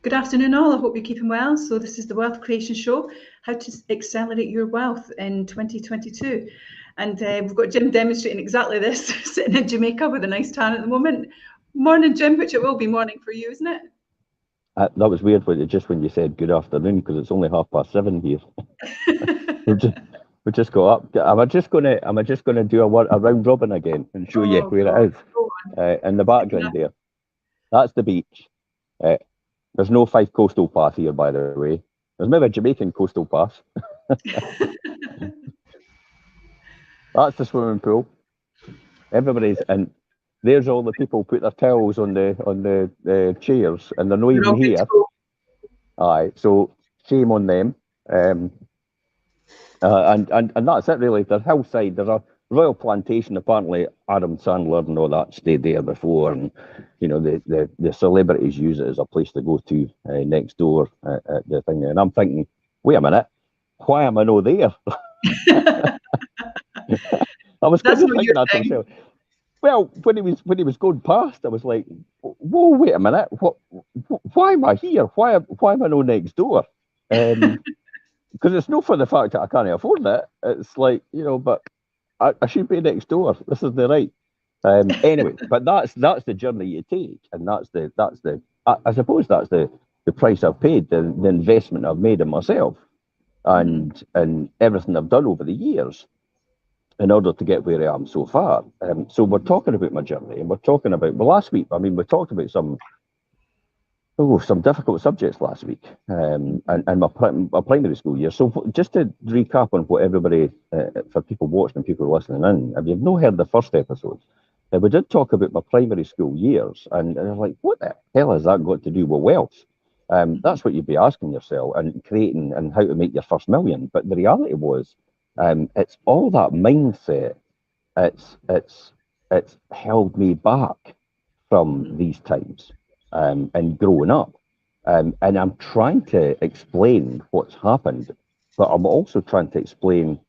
Good afternoon, all. I hope you're keeping well. So this is the Wealth Creation Show, how to accelerate your wealth in 2022. And we've got Jim demonstrating exactly this, sitting in Jamaica with a nice tan at the moment. Morning, Jim, which it will be morning for you, isn't it? That was weird when you said good afternoon, because it's only 7:30 here. we just got up. Am I just gonna do a round robin again and show you where God. it is? In the background there, that's the beach. There's no Fife Coastal Pass here, by the way. There's maybe a Jamaican Coastal Pass. That's the swimming pool. Everybody's and there's all the people put their towels on the chairs, and they're not even here. Aye, so shame on them. And that's it really. There's hillside. There's a royal plantation. Apparently, Adam Sandler and all that stayed there before, and the celebrities use it as a place to go to next door at the thing. And I'm thinking, wait a minute, why am I not there? I was kind of thinking that to myself. Well, when he was going past, I was like, whoa, wait a minute, why am I here? Why am I not next door? Because it's not for the fact that I can't afford it. It's like, but I should be next door. This is the right. Anyway, but that's the journey you take, and that's the I suppose that's the price I've paid, the investment I've made in myself, and everything I've done over the years in order to get where I am so far. So we're talking about my journey, and we're talking about, last week, we talked about some difficult subjects last week, and my primary school year. So just to recap on what everybody, for people watching and people listening in, if you've not heard the first episode, we did talk about my primary school years, and I was like, what the hell has that got to do with wealth? That's what you'd be asking yourself, and creating and how to make your first million. But the reality was, it's all that mindset. It's held me back from these times, and growing up. And I'm trying to explain what's happened, but I'm also trying to explain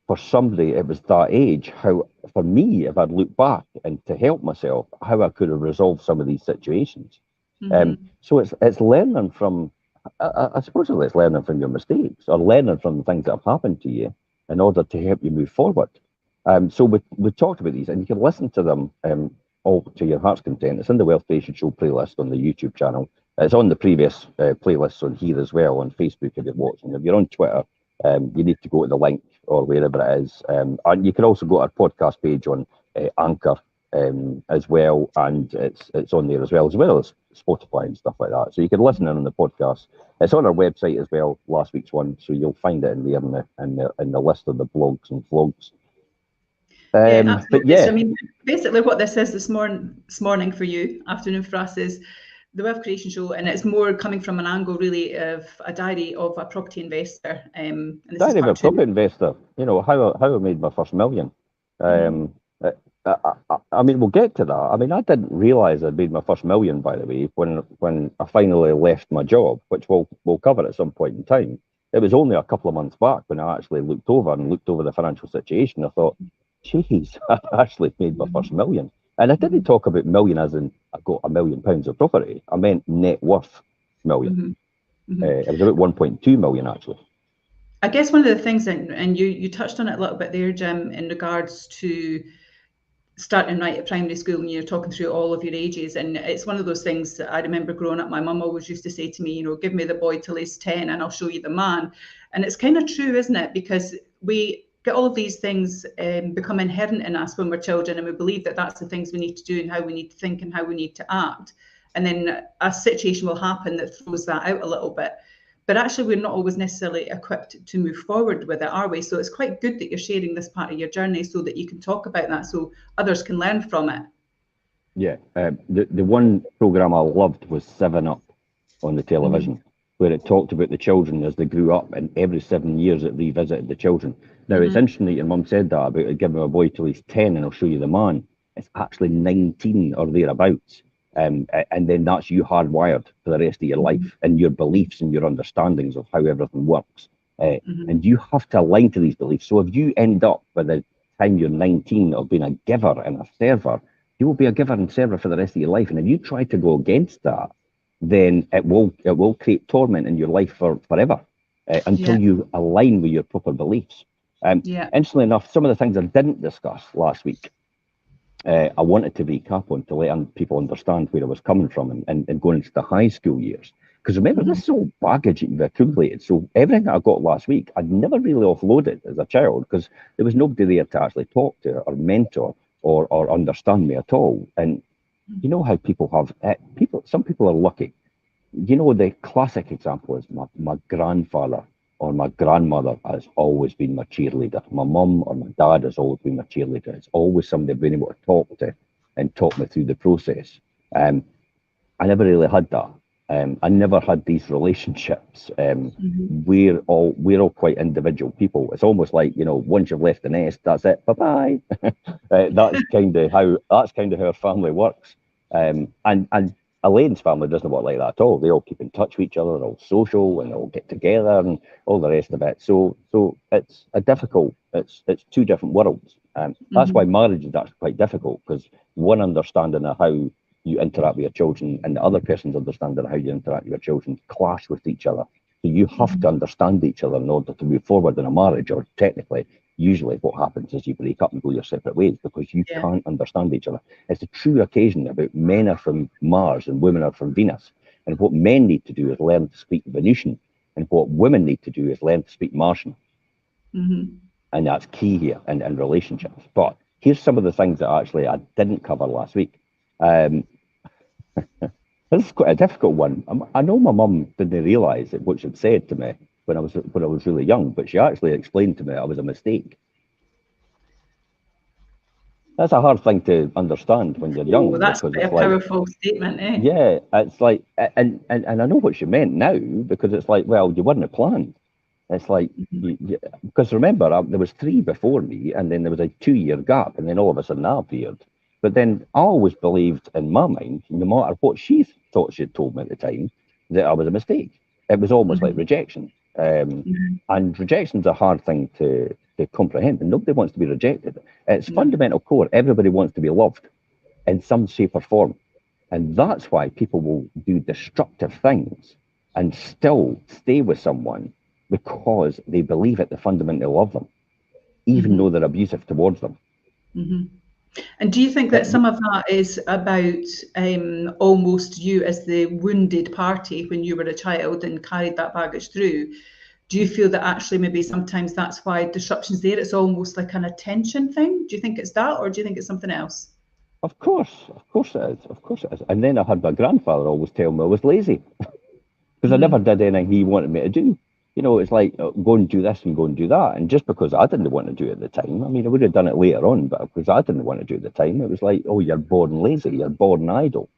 for somebody it was that age, how for me, if I'd looked back and to help myself, how I could have resolved some of these situations. So it's learning from, I suppose it's learning from your mistakes, or learning from the things that have happened to you in order to help you move forward. So we talked about these, and you can listen to them all to your heart's content. It's in the Wealth Creation Show playlist on the YouTube channel. It's on the previous playlists on here as well, on Facebook if you're watching. If you're on Twitter, you need to go to the link or wherever it is. And you can also go to our podcast page on Anchor as well, and it's on there as well as Spotify and stuff like that. So you can listen in on the podcast. It's on our website as well, last week's one, so you'll find it in there in the list of the blogs and vlogs. But yeah, basically what this is this morning for you, afternoon for us, is the Wealth Creation Show, and it's more coming from an angle really of a diary of a property investor. And this diary of a property investor. How I made my first million. We'll get to that. I didn't realise I'd made my first million, by the way, when I finally left my job, which we'll cover at some point in time. It was only a couple of months back when I actually looked over the financial situation. I thought, geez, I actually made my first million. And I didn't talk about million as in I got £1 million of property. I meant net worth million. It was about 1.2 million actually. I guess one of the things, and you touched on it a little bit there, Jim, in regards to starting right at primary school, and you're talking through all of your ages, and it's one of those things that I remember growing up. My mum always used to say to me, give me the boy till he's 10 and I'll show you the man. And it's kind of true, isn't it? Because we get all of these things become inherent in us when we're children, and we believe that that's the things we need to do and how we need to think and how we need to act. And then a situation will happen that throws that out a little bit. But actually, we're not always necessarily equipped to move forward with it, are we? So it's quite good that you're sharing this part of your journey so that you can talk about that so others can learn from it. Yeah. The one programme I loved was 7 Up on the television, where it talked about the children as they grew up, and every 7 years it revisited the children. Now, it's interesting that your mum said that about giving a boy till he's 10 and I'll show you the man. It's actually 19 or thereabouts. And then that's you hardwired for the rest of your life, and your beliefs and your understandings of how everything works. And you have to align to these beliefs. So if you end up by the time you're 19 of being a giver and a server, you will be a giver and server for the rest of your life. And if you try to go against that, then it will create torment in your life forever until you align with your proper beliefs. Interestingly enough, some of the things I didn't discuss last week, I wanted to recap on to let people understand where I was coming from and going into the high school years. Because remember, this is all baggage that you've accumulated. So everything that I got last week, I'd never really offloaded as a child because there was nobody there to actually talk to or mentor or understand me at all. And you know how people have some people are lucky. You know, the classic example is my grandfather or my grandmother has always been my cheerleader. My mum or my dad has always been my cheerleader. It's always somebody I've been able to talk to and talk me through the process. I never really had that. I never had these relationships. We're all quite individual people. It's almost like, you know, once you've left the nest, that's it. Bye bye. That's kind of how our family works. And Elaine's family doesn't work like that at all. They all keep in touch with each other, and all social, and all get together, and all the rest of it. So it's it's two different worlds. That's why marriage is actually quite difficult, because one understanding of how you interact with your children and the other person's understanding of how you interact with your children clash with each other. So you have to understand each other in order to move forward in a marriage, or technically, usually what happens is you break up and go your separate ways because you can't understand each other. It's a true occasion about men are from Mars and women are from Venus. And what men need to do is learn to speak Venusian. And what women need to do is learn to speak Martian. And that's key here in relationships. But here's some of the things that actually I didn't cover last week. This is quite a difficult one. I know my mum didn't realise what she'd said to me when I was really young, but she actually explained to me it was a mistake. That's a hard thing to understand when you're young. Well, that's a powerful statement, eh? Yeah, it's like, and I know what she meant now, because it's like, well, you weren't planned. It's like, because remember, there was 3 before me, and then there was a 2-year gap, and then all of a sudden I appeared. But then I always believed in my mind, no matter what she thought she'd told me at the time, that I was a mistake. It was almost like rejection. And rejection's a hard thing to comprehend, and nobody wants to be rejected. It's fundamental core. Everybody wants to be loved in some shape or form. And that's why people will do destructive things and still stay with someone, because they believe it, they fundamentally love them, even though they're abusive towards them. And do you think that some of that is about almost you as the wounded party when you were a child and carried that baggage through? Do you feel that actually maybe sometimes that's why disruption's there? It's almost like an attention thing. Do you think it's that, or do you think it's something else? Of course it is. And then I had my grandfather always tell me I was lazy because I never did anything he wanted me to do. You know, it's like, go and do this and go and do that. And just because I didn't want to do it at the time, I mean, I would have done it later on, but because I didn't want to do it at the time, it was like, oh, you're born lazy, you're born idle.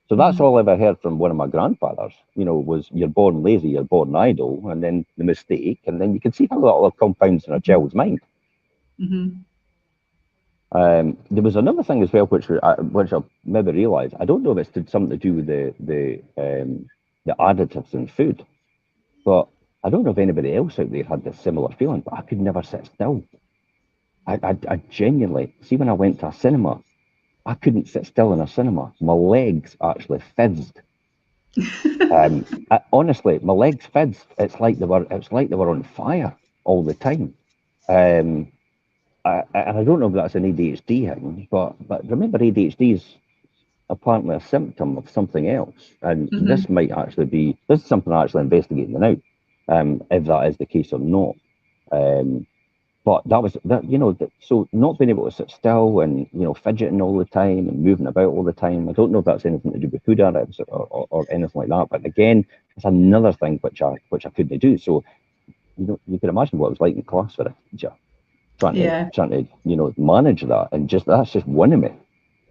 So that's all I ever heard from one of my grandfathers, you know, was you're born lazy, you're born idle, and then the mistake. And then you can see how that all compounds in a child's mind. There was another thing as well, which I maybe realised. I don't know if it's something to do with the additives in food, but I don't know if anybody else out there had this similar feeling, but I could never sit still. I genuinely, see, when I went to a cinema, I couldn't sit still in a cinema. My legs actually fizzed. Honestly, my legs fizzed. It's like they were on fire all the time. And I don't know if that's an ADHD thing, but remember, ADHD is apparently a symptom of something else, and this is something I'm actually investigating now, if that is the case or not. But that was that, you know, so not being able to sit still and, you know, fidgeting all the time and moving about all the time. I don't know if that's anything to do with food addicts or anything like that. But again, it's another thing which I couldn't do. So, you know, you can imagine what it was like in class for a teacher, trying to you know, manage that, and that's just one of me.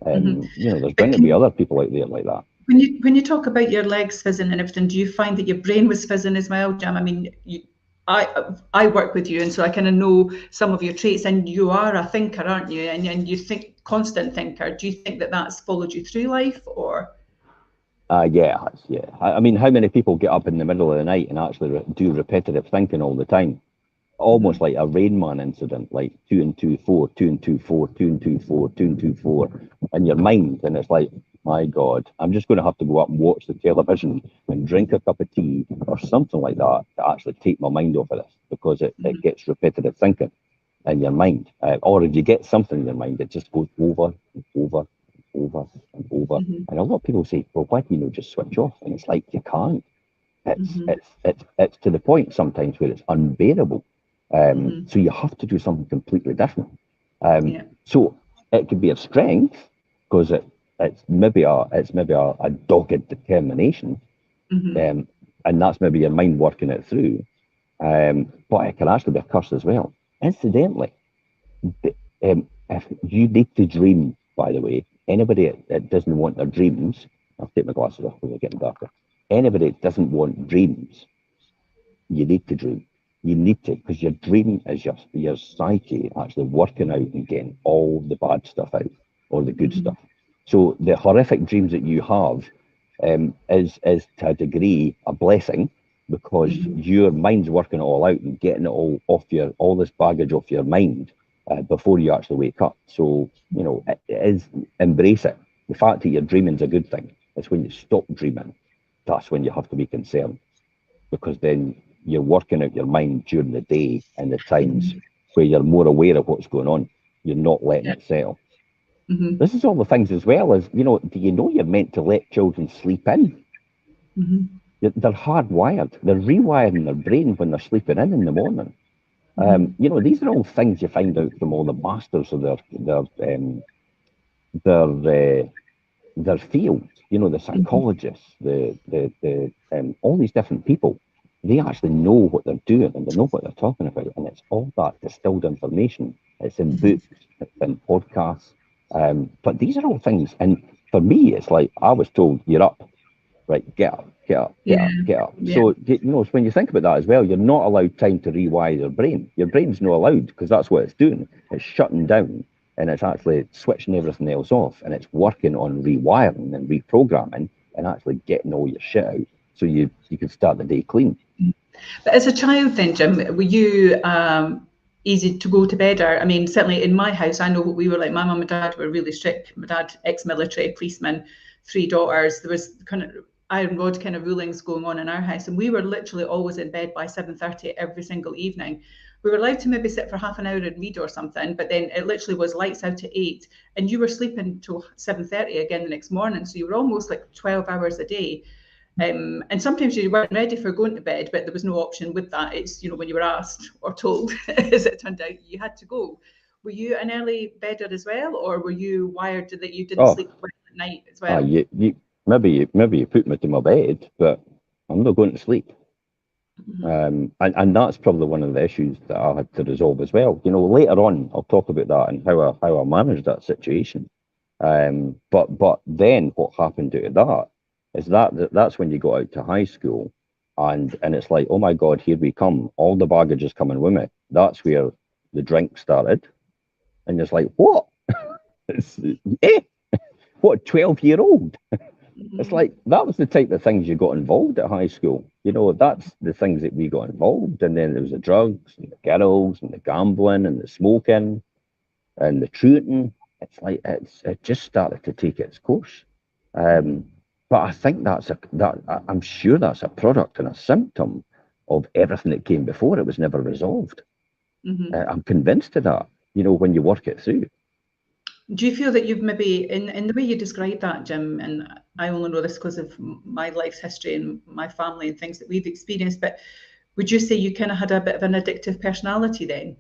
You know, there's going to be other people out there like that. When you talk about your legs fizzing and everything, do you find that your brain was fizzing as well, Jam? I mean, I work with you, and so I kind of know some of your traits, and you are a thinker, aren't you? And you think, constant thinker. Do you think that that's followed you through life, or? Yeah. I mean, how many people get up in the middle of the night and actually do repetitive thinking all the time? Almost like a Rain Man incident, like 2 and 2, 4, 2 and 2, 4, 2 and 2, 4, 2 and 2, 4 in your mind. And it's like, my God, I'm just going to have to go up and watch the television and drink a cup of tea or something like that to actually take my mind off of this, because it gets repetitive thinking in your mind. Or if you get something in your mind, it just goes over and over and over and over. And a lot of people say, well, why do you not just switch off? And it's like, you can't. It's to the point sometimes where it's unbearable. So you have to do something completely different. So it could be a strength, because it's maybe a dogged determination, and that's maybe your mind working it through. But it can actually be a curse as well. Incidentally, if you need to dream, by the way, anybody that doesn't want their dreams, I'll take my glasses off because they're getting darker. Anybody that doesn't want dreams, you need to dream. You need to, because your dream is your psyche actually working out and getting all the bad stuff out, or the good stuff. So the horrific dreams that you have is to a degree a blessing, because your mind's working it all out and getting it all off all this baggage off your mind before you actually wake up. So, it is, embrace it. The fact that you're dreaming is a good thing. It's when you stop dreaming, that's when you have to be concerned, because then you're working out your mind during the day and the times where you're more aware of what's going on. You're not letting it settle. This is all the things as well as, do you know you're meant to let children sleep in? They're hardwired. They're rewiring their brain when they're sleeping in the morning. These are all things you find out from all the masters of their field. The psycholigists, the all these different people. They actually know what they're doing and they know what they're talking about, and it's all that distilled information. It's in books, it's in podcasts, but these are all things. And for me, it's like I was told, "You're up, right? Get up, get up, get up, get up." So when you think about that as well, you're not allowed time to rewire your brain. Your brain's not allowed, because that's what it's doing. It's shutting down, and it's actually switching everything else off, and it's working on rewiring and reprogramming and actually getting all your shit out, so you can start the day clean. But as a child then, Jim, were you easy to go to bed? Or, I mean, certainly in my house, I know what we were like. My mum and dad were really strict. My dad, ex-military, policeman, 3 daughters. There was kind of iron rod kind of rulings going on in our house. And we were literally always in bed by 7:30 every single evening. We were allowed to maybe sit for half an hour and read or something, but then it literally was lights out at 8, and you were sleeping till 7:30 again the next morning. So you were almost like 12 hours a day. And sometimes you weren't ready for going to bed, but there was no option with that. It's, when you were asked or told, as it turned out, you had to go. Were you an early bedder as well, or were you wired that you didn't sleep well at night as well? Maybe you put me to my bed, but I'm not going to sleep. And that's probably one of the issues that I had to resolve as well. Later on, I'll talk about that and how I managed that situation. But then what happened out of that is that's when you got out to high school, and it's like, oh my God, here we come. All the baggage is coming with me. That's where the drink started. And it's like, what? What, 12-year-old? It's like, that was the type of things you got involved at high school. That's the things that we got involved. And then there was the drugs and the girls and the gambling and the smoking and the shooting. It's like, it just started to take its course. But I think I'm sure that's a product and a symptom of everything that came before. It was never resolved. I'm convinced of that, when you work it through. Do you feel that you've maybe, in the way you describe that, Jim, and I only know this because of my life's history and my family and things that we've experienced, but would you say you kind of had a bit of an addictive personality then?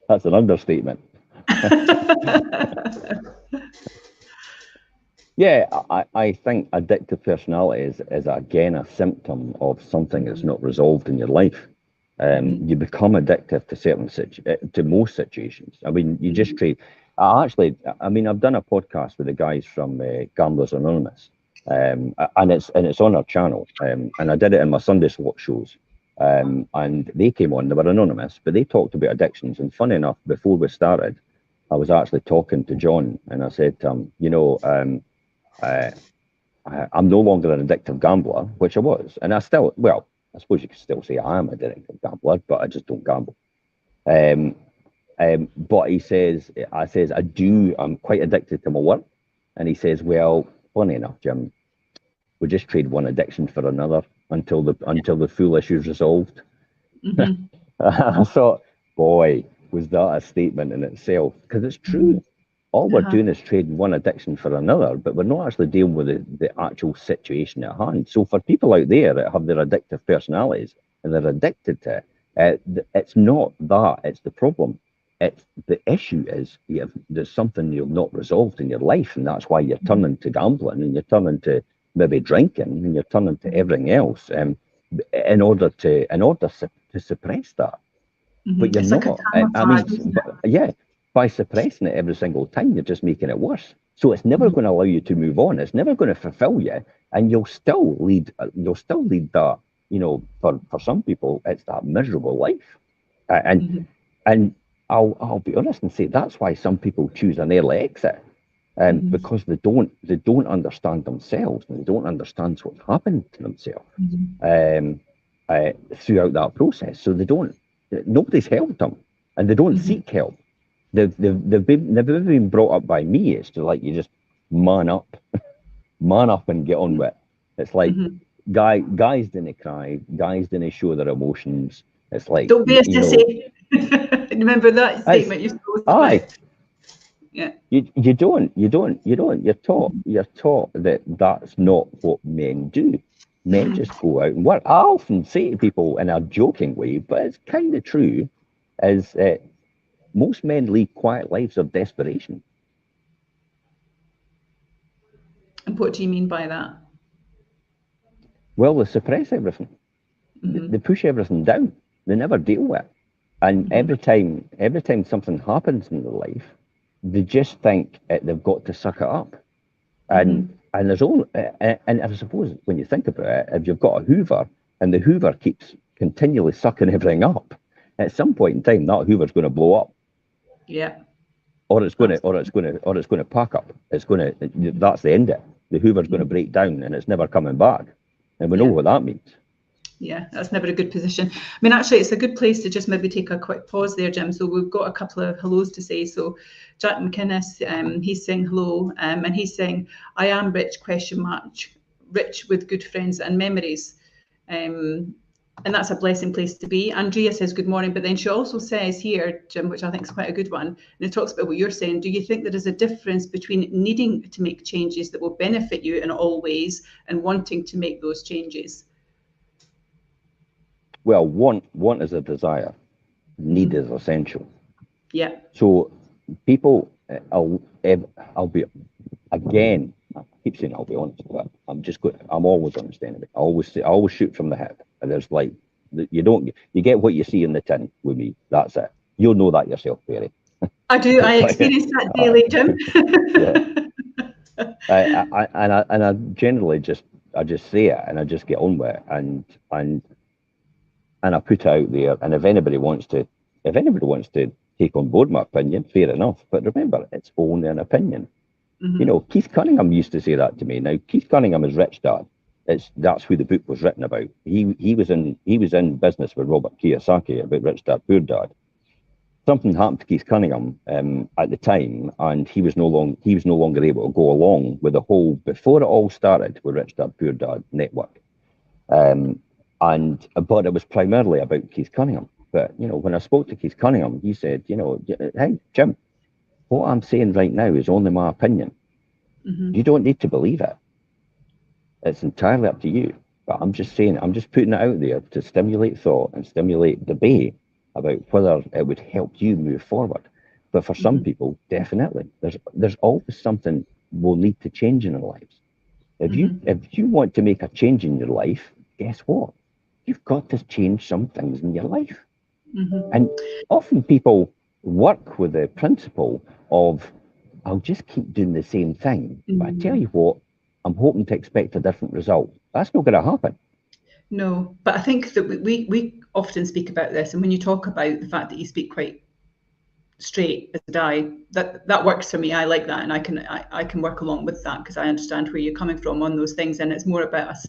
That's an understatement. Yeah, I think addictive personality is again a symptom of something that's not resolved in your life. You become addictive to most situations. I mean, you just trade. I've done a podcast with the guys from Gamblers Anonymous, and it's on our channel. And I did it in my Sunday Swap shows. And they came on. They were anonymous, but they talked about addictions. And funny enough, before we started, I was actually talking to John, and I said to him, I'm no longer an addictive gambler, which I was, and I suppose you could still say I am a addictive gambler, but I just don't gamble. And But he says, I'm quite addicted to my work. And he says, well, funny enough, Jim, we just trade one addiction for another until the full issue is resolved. Mm-hmm. I thought, boy, was that a statement in itself? Because it's true. All we're doing is trading one addiction for another, but we're not actually dealing with the actual situation at hand. So for people out there that have their addictive personalities and they're addicted to it, it's not that, it's the problem. It's the issue is there's something you've not resolved in your life, and that's why you're turning to gambling and you're turning to maybe drinking and you're turning to everything else in order to suppress that. But you're It's not. like a I mean, camouflage, isn't it? yeah, by suppressing it every single time, you're just making it worse. So it's never going to allow you to move on. It's never going to fulfill you, and you'll still lead. That. For some people, it's that miserable life, and I'll be honest and say that's why some people choose an early exit, because they don't understand themselves and they don't understand what's happened to themselves throughout that process. So nobody's helped them, and they don't seek help. They've been brought up by me. It's to like you just man up and get on with it. It's like guys didn't cry, guys didn't show their emotions. It's like don't be a sissy. Remember that statement you spoke about? Yeah. You don't. You're taught that that's not what men do. Men just go out and work. I often say to people in a joking way, but it's kind of true, is most men lead quiet lives of desperation. And what do you mean by that? Well, they suppress everything. They push everything down. They never deal with it. And every time something happens in their life, they just think they've got to suck it up. And there's only, and I suppose when you think about it, if you've got a Hoover and the Hoover keeps continually sucking everything up, at some point in time that Hoover's going to blow up. Yeah. Or it's going to pack up. That's the end of it. The Hoover's going to break down and it's never coming back. And we know what that means. Yeah, that's never a good position. I mean, actually, it's a good place to just maybe take a quick pause there, Jim. So we've got a couple of hellos to say. So Jack McInnes, he's saying hello, and he's saying, I am rich, ? Rich with good friends and memories. And that's a blessing place to be. Andrea says good morning, but then she also says here, Jim, which I think is quite a good one, and it talks about what you're saying. Do you think there is a difference between needing to make changes that will benefit you in all ways and wanting to make those changes? Well, want is a desire. Need is essential. Yeah. So people, I'll be, again, I keep saying I'll be honest, but I'm always understanding. I always shoot from the hip. And there's like, you get what you see in the tin with me. That's it. You'll know that yourself, Barry. I do. I experience that daily, Jim. And I generally just say it and I just get on with it and I put it out there. And if anybody wants to take on board my opinion, fair enough. But remember, it's only an opinion. Keith Cunningham used to say that to me. Now, Keith Cunningham is Rich Dad. That's who the book was written about. He was in business with Robert Kiyosaki about Rich Dad Poor Dad. Something happened to Keith Cunningham at the time, and he was no longer able to go along with the whole before it all started with Rich Dad Poor Dad network. But it was primarily about Keith Cunningham. But when I spoke to Keith Cunningham, he said, hey Jim, what I'm saying right now is only my opinion. You don't need to believe it. It's entirely up to you. But I'm just putting it out there to stimulate thought and stimulate debate about whether it would help you move forward. But for some people, definitely, there's always something will need to change in their lives. If you want to make a change in your life, guess what? You've got to change some things in your life. And often people work with the principle of, I'll just keep doing the same thing. But I tell you what, I'm hoping to expect a different result. That's not going to happen. No, but I think that we often speak about this, and when you talk about the fact that you speak quite straight as a die, that works for me. I like that, and I can work along with that because I understand where you're coming from on those things, and it's more about us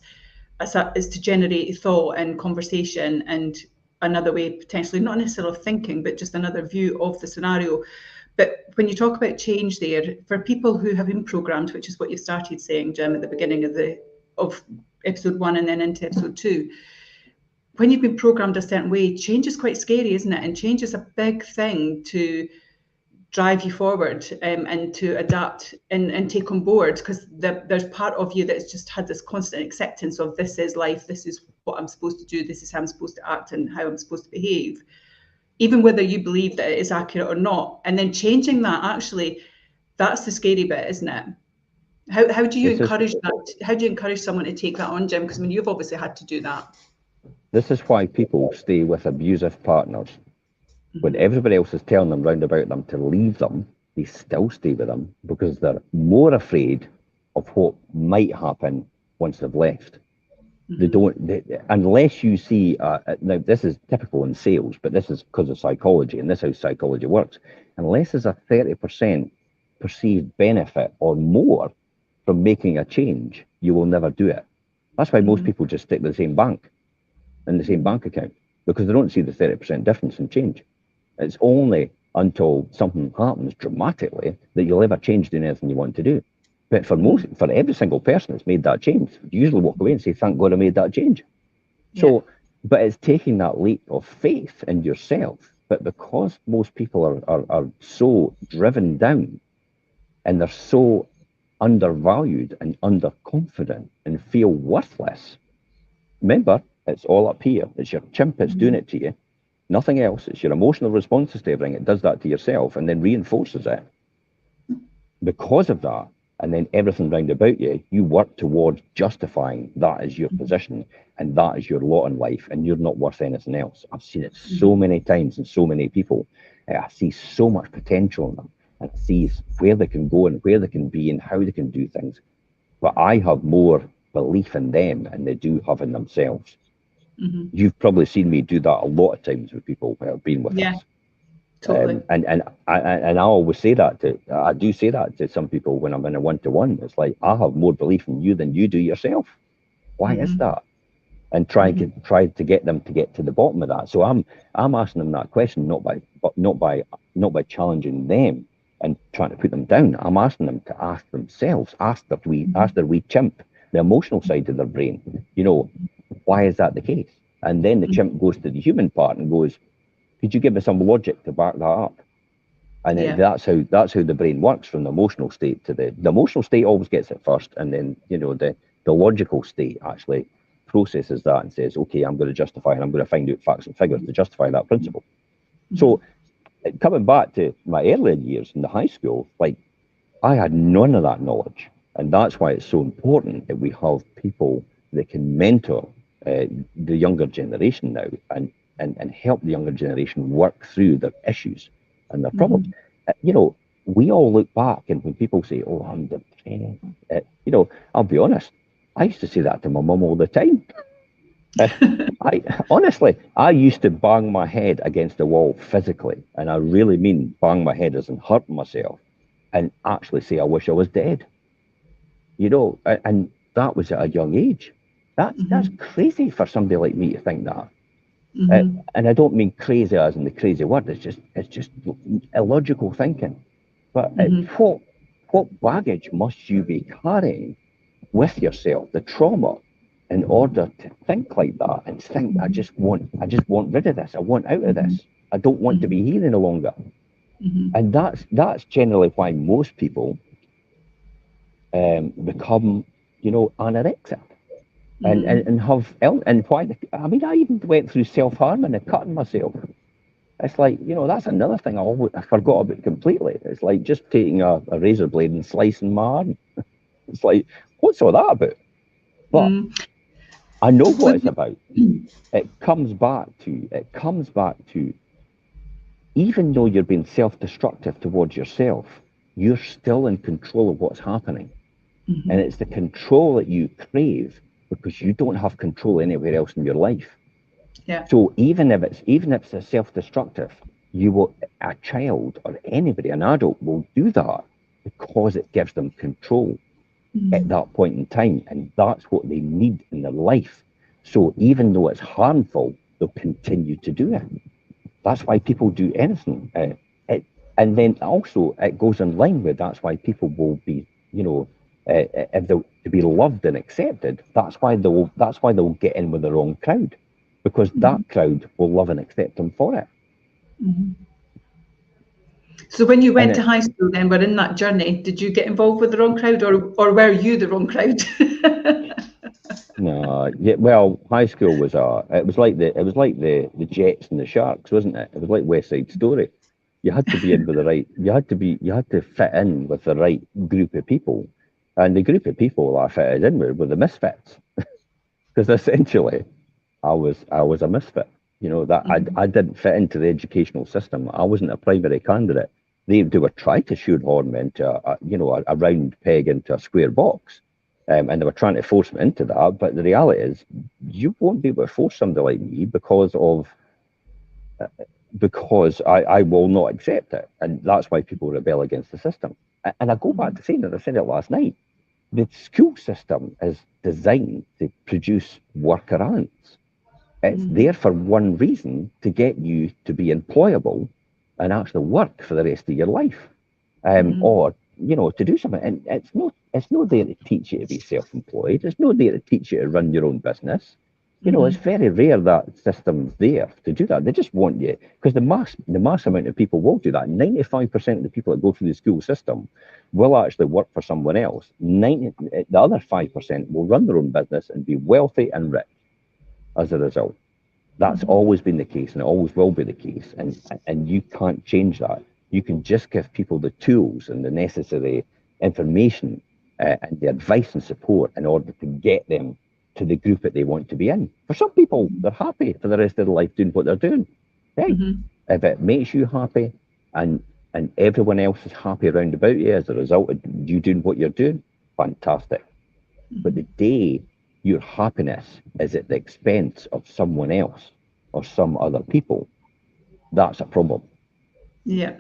to generate thought and conversation and another way, potentially, not necessarily thinking, but just another view of the scenario. But when you talk about change there, for people who have been programmed, which is what you started saying, Jim, at the beginning of episode 1 and then into episode 2, when you've been programmed a certain way, change is quite scary, isn't it? And change is a big thing to drive you forward, and to adapt and take on board, because there's part of you that's just had this constant acceptance of, this is life, this is what I'm supposed to do, this is how I'm supposed to act and how I'm supposed to behave, even whether you believe that it is accurate or not. And then changing that, actually, that's the scary bit, isn't it? How do you encourage that? How do you encourage someone to take that on, Jim? Because I mean, you've obviously had to do that. This is why people stay with abusive partners. When everybody else is telling them round about them to leave them, they still stay with them because they're more afraid of what might happen once they've left. They don't, unless you see, now this is typical in sales, but this is because of psychology, and this is how psychology works. Unless there's a 30% perceived benefit or more from making a change, you will never do it. That's why most people just stick with the same bank and the same bank account, because they don't see the 30% difference in change. It's only until something happens dramatically that you'll ever change doing anything you want to do. But for every single person that's made that change, you usually walk away and say, thank God I made that change. So, but it's taking that leap of faith in yourself. But because most people are so driven down, and they're so undervalued and underconfident and feel worthless, remember, it's all up here. It's your chimp that's doing it to you. Nothing else. It's your emotional responses to everything. It does that to yourself and then reinforces it. Because of that, and then everything round about you, you work towards justifying that as your position and that is your lot in life, and you're not worth anything else. I've seen it so many times in so many people. I see so much potential in them, and I see where they can go and where they can be and how they can do things. But I have more belief in them than they do have in themselves. You've probably seen me do that a lot of times with people who have been with us. Totally. And I always say that I do say that to some people when I'm in a one-to-one. It's like, I have more belief in you than you do yourself. Why is that? And try to get them to get to the bottom of that. So I'm asking them that question, not by challenging them and trying to put them down. I'm asking them to ask themselves, ask their wee chimp, the emotional side of their brain, why is that the case? And then the chimp goes to the human part and goes, could you give me some logic to back that up? And then that's how the brain works, from the emotional state to the emotional state always gets it first, and then the logical state actually processes that and says, okay, I'm going to justify, and I'm going to find out facts and figures to justify that principle. So coming back to my earlier years in the high school, like, I had none of that knowledge, and that's why it's so important that we have people that can mentor the younger generation now and help the younger generation work through their issues and their problems. We all look back, and when people say, oh, I'm depressed, I'll be honest, I used to say that to my mum all the time. I used to bang my head against the wall physically, and I really mean bang my head as in hurting myself, and actually say, I wish I was dead. And that was at a young age. That's crazy for somebody like me to think that. And I don't mean crazy as in the crazy word. It's just illogical thinking. But what baggage must you be carrying with yourself, the trauma, in order to think like that and think, I just want rid of this. I want out of this. I don't want to be here any longer. And that's generally why most people become, anorexic. And why? I even went through self-harming and cutting myself. It's like, that's another thing I forgot about completely. It's like just taking a razor blade and slicing my arm. It's like, what's all that about? But I know what it's about. It comes back to, even though you're being self-destructive towards yourself, you're still in control of what's happening. And it's the control that you crave, because you don't have control anywhere else in your life. So even if it's a self-destructive, a child or anybody, an adult, will do that because it gives them control at that point in time, and that's what they need in their life. So even though it's harmful, they'll continue to do it. That's why people do anything. And then also it goes in line with that's why people will be, if they're to be loved and accepted, that's why they'll get in with the wrong crowd, because that crowd will love and accept them for it. So when you went to high school, then were in that journey, did you get involved with the wrong crowd, or were you the wrong crowd? No, yeah, well, high school was it was like the Jets and the Sharks, wasn't it? It was like West Side Story. You had to be in with the right. You had to fit in with the right group of people, and the group of people I fitted in with were the misfits, because essentially, I was a misfit. That I didn't fit into the educational system. I wasn't a primary candidate. They were trying to shoehorn me into a round peg into a square box. And they were trying to force me into that, but the reality is, you won't be able to force somebody like me because I will not accept it, and that's why people rebel against the system. And I go back to saying it. I said it last night. The school system is designed to produce worker ants. It's there for one reason: to get you to be employable and actually work for the rest of your life, or to do something. And it's not there to teach you to be self-employed. It's not there to teach you to run your own business. It's very rare that system's there to do that. They just want you, because the mass amount of people will do that. 95% of the people that go through the school system will actually work for someone else. The other 5% will run their own business and be wealthy and rich as a result. That's always been the case, and it always will be the case. And you can't change that. You can just give people the tools and the necessary information and the advice and support in order to get them to the group that they want to be in. For some people, they're happy for the rest of their life doing what they're doing. Hey, if it makes you happy and everyone else is happy around about you as a result of you doing what you're doing, fantastic. But the day your happiness is at the expense of someone else or some other people, that's a problem. Yeah.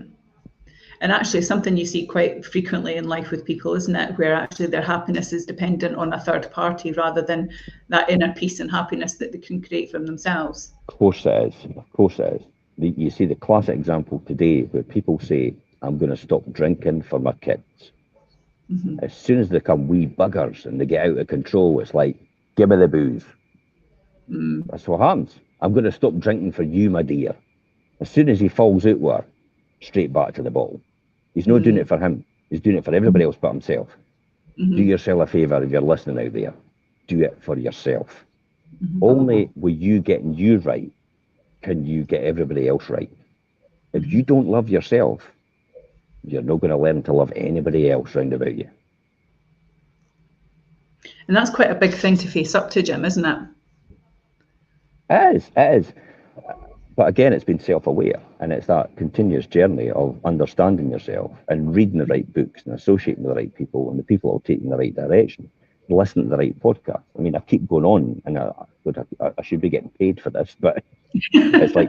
And actually something you see quite frequently in life with people, isn't it? Where actually their happiness is dependent on a third party rather than that inner peace and happiness that they can create from themselves. Of course it is. Of course it is. You see the classic example today where people say, I'm going to stop drinking for my kids. As soon as they become wee buggers and they get out of control, it's like, give me the booze. That's what happens. I'm going to stop drinking for you, my dear. As soon as he falls out with her, straight back to the bottle. He's not doing it for him. He's doing it for everybody else but himself. Do yourself a favour if you're listening out there. Do it for yourself. Only with you getting you right can you get everybody else right. If you don't love yourself, you're not going to learn to love anybody else round about you. And that's quite a big thing to face up to, Jim, isn't it? It is. But again, it's been self-aware, and it's that continuous journey of understanding yourself and reading the right books and associating with the right people and the people that will take you in the right direction, and listening to the right podcast. I mean, I keep going on, and I should be getting paid for this, but it's like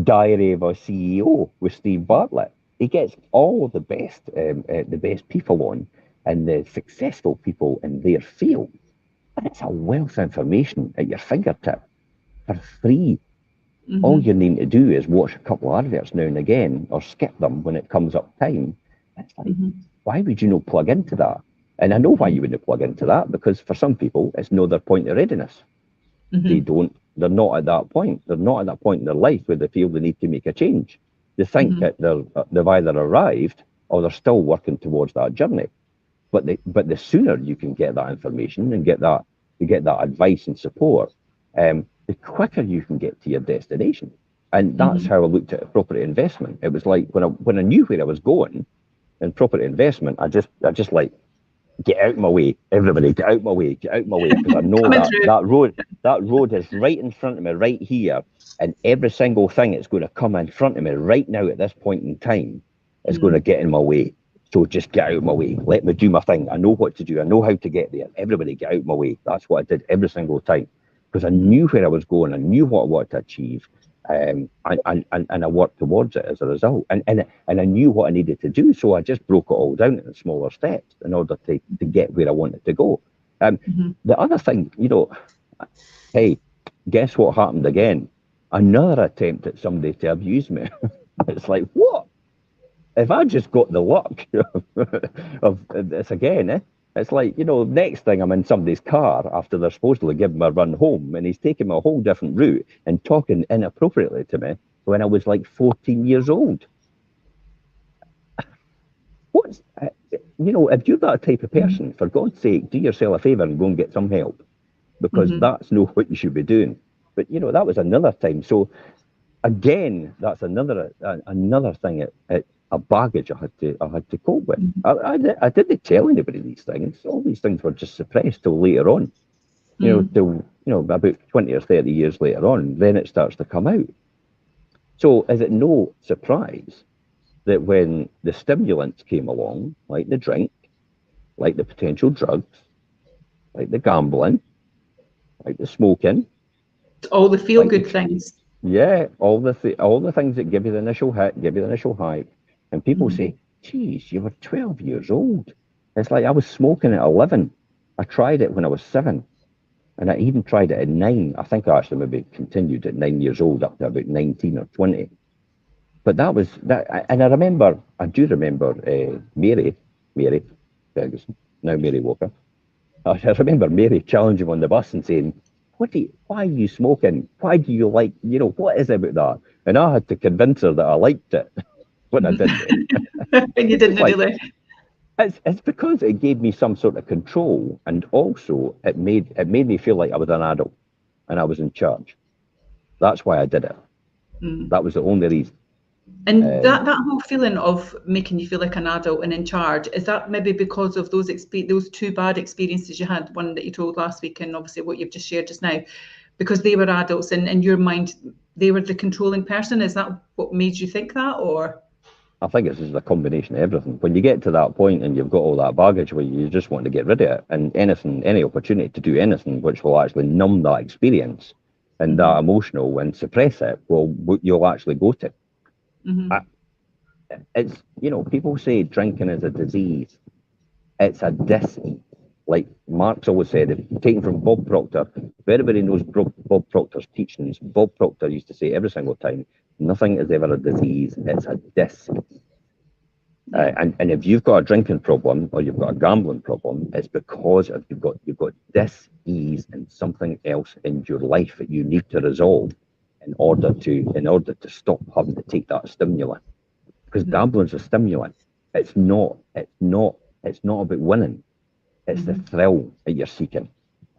Diary of a CEO with Steve Bartlett. He gets all the best people on, and the successful people in their field, and it's a wealth of information at your fingertip for free. All you need to do is watch a couple of adverts now and again, or skip them when it comes up time. It's like, why would you not plug into that? And I know why you wouldn't plug into that, because for some people, it's not their point of readiness. They're not at that point. They're not at that point in their life where they feel they need to make a change. They think that they've either arrived or they're still working towards that journey. But the sooner you can get that information and get that advice and support, the quicker you can get to your destination. And that's how I looked at property investment. It was like when I knew where I was going in property investment, I just like, get out of my way, everybody, get out of my way, because I know that road is right in front of me, right here, and every single thing that's going to come in front of me right now at this point in time is going to get in my way. So just get out of my way. Let me do my thing. I know what to do. I know how to get there. Everybody get out of my way. That's what I did every single time, because I knew where I was going. I knew what I wanted to achieve. And I worked towards it as a result. And I knew what I needed to do. So I just broke it all down into smaller steps in order to get where I wanted to go. The other thing, hey, guess what happened again? another attempt at somebody to abuse me. It's like, what? If I just got the luck of this again, it's like, next thing I'm in somebody's car after they're supposedly giving me a run home, and he's taking me a whole different route and talking inappropriately to me when I was like 14 years old. What's, if you're that type of person, for God's sake, do yourself a favour and go and get some help, because that's not what you should be doing. But, that was another time. So, again, that's another thing, a baggage I had to cope with. I didn't tell anybody these things. All these things were just suppressed till later on. Till about 20 or 30 years later on, then it starts to come out. So is it no surprise that when the stimulants came along, like the drink, like the potential drugs, like the gambling, like the smoking, all the feel-good things. Yeah, all the things that give you the initial hit, give you the initial hype, and people say, "Geez, you were 12 years old." It's like I was smoking at 11. I tried it when I was 7, and I even tried it at 9. I think I actually maybe continued at 9 years old up to about 19 or 20. But that was that, and I do remember Mary Ferguson, now Mary Walker. I remember Mary challenging on the bus and saying, why are you smoking? Why do you like, what is it about that? And I had to convince her that I liked it when I didn't. And you didn't really. It's because it gave me some sort of control, and also it made me feel like I was an adult and I was in charge. That's why I did it. That was the only reason. And that whole feeling of making you feel like an adult and in charge, is that maybe because of those two bad experiences you had, one that you told last week and obviously what you've just shared just now, because they were adults and in your mind they were the controlling person? Is that what made you think that? Or I think it's just a combination of everything. When you get to that point and you've got all that baggage where you just want to get rid of it, and any opportunity to do anything which will actually numb that experience and that emotional and suppress it, you'll actually go to. It's, people say drinking is a disease. It's a disease. Like Marx always said, taken from Bob Proctor. If anybody knows Bob Proctor's teachings, Bob Proctor used to say every single time, nothing is ever a disease, it's a disease. And if you've got a drinking problem or you've got a gambling problem, it's because you've got dis-ease in something else in your life that you need to resolve in order to stop having to take that stimulant. Because gambling's a stimulant. It's not about winning. It's the thrill that you're seeking.